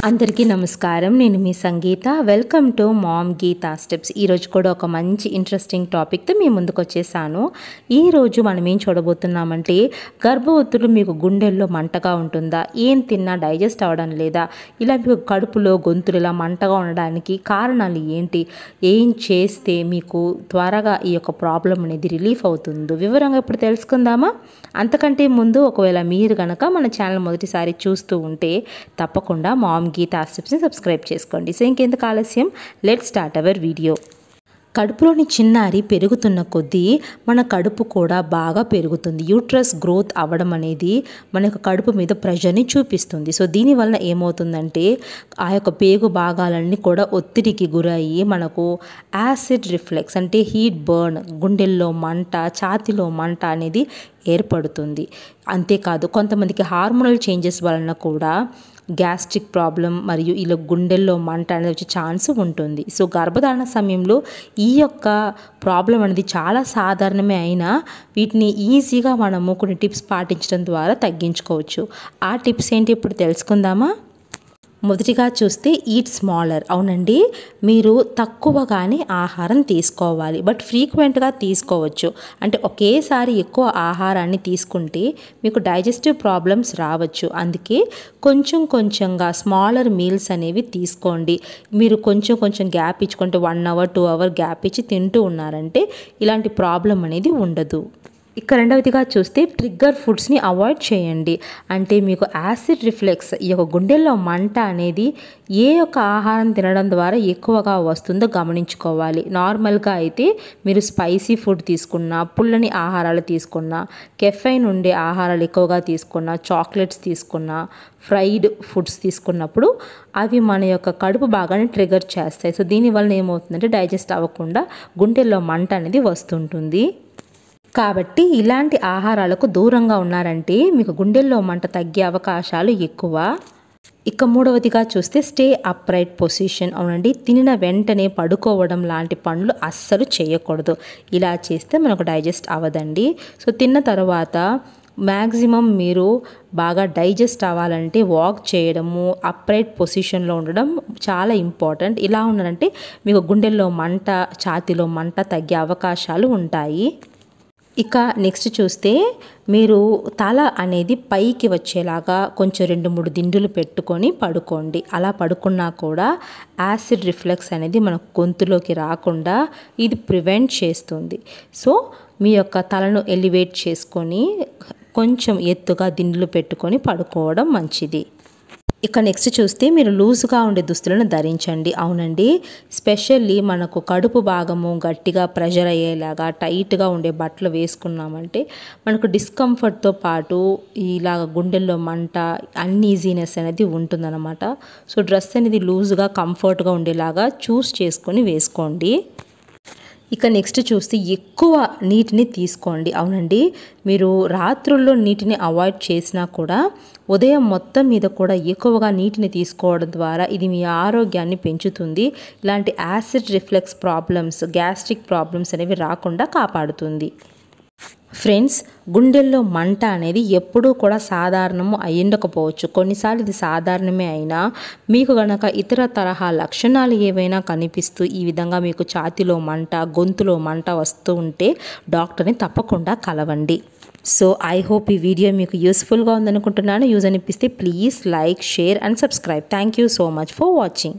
అందరికీ నమస్కారం. నేను మీ Sangeetha. Welcome to mom Geeta steps. ఈరోజు కూడా ఒక మంచి ఇంట్రెస్టింగ్ టాపిక్తో మీ ముందుకు వచ్చేసాను. ఈరోజు మనం ఏం చూడబోతున్నామంటే, గర్భవతులు మీకు గుండెల్లో మంటగా ఉంటుందా, ఏం తిన్నా డైజెస్ట్ అవ్వడం లేదా, ఇలా మీకు కడుపులో గొంతులు ఇలా మంటగా ఉండడానికి కారణాలు ఏంటి, ఏం చేస్తే మీకు త్వరగా ఈ యొక్క ప్రాబ్లం అనేది రిలీఫ్ అవుతుందో వివరంగా ఇప్పుడు తెలుసుకుందామా? అంతకంటే ముందు ఒకవేళ మీరు కనుక మన ఛానల్ మొదటిసారి చూస్తూ ఉంటే తప్పకుండా మామ్ గీతా స్టెప్స్ని సబ్స్క్రైబ్ చేసుకోండి. సో ఇంకెందుకు ఆలస్యం, లెట్స్ స్టార్ట్ అవర్ వీడియో. కడుపులోని చిన్నారి పెరుగుతున్న కొద్దీ మన కడుపు కూడా బాగా పెరుగుతుంది. యూట్రస్ గ్రోత్ అవ్వడం అనేది మన యొక్క కడుపు మీద ప్రెషర్ని చూపిస్తుంది. సో దీనివల్ల ఏమవుతుందంటే, ఆ యొక్క పేగు భాగాలన్నీ కూడా ఒత్తిడికి గురయ్యి మనకు యాసిడ్ రిఫ్లెక్స్ అంటే హీట్ బర్న్, గుండెల్లో మంట, ఛాతీలో మంట అనేది ఏర్పడుతుంది. అంతేకాదు కొంతమందికి హార్మోనల్ చేంజెస్ వలన కూడా గ్యాస్ట్రిక్ ప్రాబ్లం మరియు ఇలా గుండెల్లో మంట అనేది వచ్చే ఛాన్స్ ఉంటుంది. సో గర్భధారణ సమయంలో ఈ యొక్క ప్రాబ్లం అనేది చాలా సాధారణమే అయినా వీటిని ఈజీగా మనము కొన్ని టిప్స్ పాటించడం ద్వారా తగ్గించుకోవచ్చు. ఆ టిప్స్ ఏంటి ఇప్పుడు తెలుసుకుందామా? మొదటిగా చూస్తే ఈట్ స్మాలర్. అవునండి, మీరు తక్కువగానే ఆహారం తీసుకోవాలి, బట్ ఫ్రీక్వెంట్గా తీసుకోవచ్చు. అంటే ఒకేసారి ఎక్కువ ఆహారాన్ని తీసుకుంటే మీకు డైజెస్టివ్ ప్రాబ్లమ్స్ రావచ్చు. అందుకే కొంచెం కొంచెంగా స్మాలర్ మీల్స్ అనేవి తీసుకోండి. మీరు కొంచెం కొంచెం గ్యాప్ ఇచ్చుకుంటే 1 అవర్ 2 అవర్ గ్యాప్ ఇచ్చి తింటూ ఉన్నారంటే ఇలాంటి ప్రాబ్లం అనేది ఉండదు. ఇక రెండవదిగా చూస్తే ట్రిగ్గర్ ఫుడ్స్ని అవాయిడ్ చేయండి. అంటే మీకు యాసిడ్ రిఫ్లెక్స్, ఈ యొక్క గుండెల్లో మంట అనేది ఏ యొక్క ఆహారం తినడం ద్వారా ఎక్కువగా వస్తుందో గమనించుకోవాలి. నార్మల్గా అయితే మీరు స్పైసీ ఫుడ్ తీసుకున్నా, పుల్లని ఆహారాలు తీసుకున్నా, కెఫైన్ ఉండే ఆహారాలు ఎక్కువగా తీసుకున్నా, చాక్లెట్స్ తీసుకున్నా, ఫ్రైడ్ ఫుడ్స్ తీసుకున్నప్పుడు అవి మన యొక్క కడుపు భాగాన్ని ట్రిగర్ చేస్తాయి. సో దీనివల్ల ఏమవుతుందంటే డైజెస్ట్ అవ్వకుండా గుండెల్లో మంట అనేది వస్తుంటుంది. కాబట్టి ఇలాంటి ఆహారాలకు దూరంగా ఉన్నారంటే మీకు గుండెల్లో మంట తగ్గే అవకాశాలు ఎక్కువ. ఇక మూడవదిగా చూస్తే స్టే అప్రైట్ పొజిషన్. అవునండి, తినిన వెంటనే పడుకోవడం లాంటి పనులు అస్సలు చేయకూడదు. ఇలా చేస్తే మనకు డైజెస్ట్ అవ్వదండి. సో తిన్న తర్వాత మ్యాక్సిమం మీరు బాగా డైజెస్ట్ అవ్వాలంటే వాక్ చేయడము, అప్రైట్ పొజిషన్లో ఉండడం చాలా ఇంపార్టెంట్. ఇలా ఉన్నారంటే మీకు గుండెల్లో మంట, ఛాతీలో మంట తగ్గే అవకాశాలు ఉంటాయి. ఇక నెక్స్ట్ చూస్తే మీరు తల అనేది పైకి వచ్చేలాగా కొంచెం 2-3 దిండులు పెట్టుకొని పడుకోండి. అలా పడుకున్నా కూడా యాసిడ్ రిఫ్లెక్స్ అనేది మన గొంతులోకి రాకుండా ఇది ప్రివెంట్ చేస్తుంది. సో మీ యొక్క తలను ఎలివేట్ చేసుకొని కొంచెం ఎత్తుగా దిండులు పెట్టుకొని పడుకోవడం మంచిది. ఇక నెక్స్ట్ చూస్తే మీరు లూజ్గా ఉండే దుస్తులను ధరించండి. అవునండి, స్పెషల్లీ మనకు కడుపు భాగము గట్టిగా ప్రెషర్ అయ్యేలాగా టైట్గా ఉండే బట్టలు వేసుకున్నామంటే మనకు డిస్కంఫర్ట్తో పాటు ఇలాగ గుండెల్లో మంట, అన్ఈజీనెస్ అనేది ఉంటుందన్నమాట. సో డ్రెస్ అనేది లూజ్గా కంఫర్ట్గా ఉండేలాగా చూస్ చేసుకొని వేసుకోండి. ఇక నెక్స్ట్ చూస్తే ఎక్కువ నీటిని తీసుకోండి. అవునండి, మీరు రాత్రుల్లో నీటిని అవాయిడ్ చేసినా కూడా ఉదయం మొత్తం మీద కూడా ఎక్కువగా నీటిని తీసుకోవడం ద్వారా ఇది మీ ఆరోగ్యాన్ని పెంచుతుంది. ఇలాంటి acid reflex problems, gastric problems అనేవి రాకుండా కాపాడుతుంది. ఫ్రెండ్స్, గుండెల్లో మంట అనేది ఎప్పుడూ కూడా సాధారణము అయ్యుండకపోవచ్చు. కొన్నిసార్లు ఇది సాధారణమే అయినా మీకు గనక ఇతర తరహా లక్షణాలు ఏవైనా కనిపిస్తూ ఈ విధంగా మీకు ఛాతీలో మంట, గొంతులో మంట వస్తూ ఉంటే డాక్టర్ని తప్పకుండా కలవండి. సో ఐ హోప్ ఈ వీడియో మీకు యూస్ఫుల్గా ఉందనుకుంటున్నాను. యూజ్ అనిపిస్తే please like, share and subscribe. Thank you so much for watching.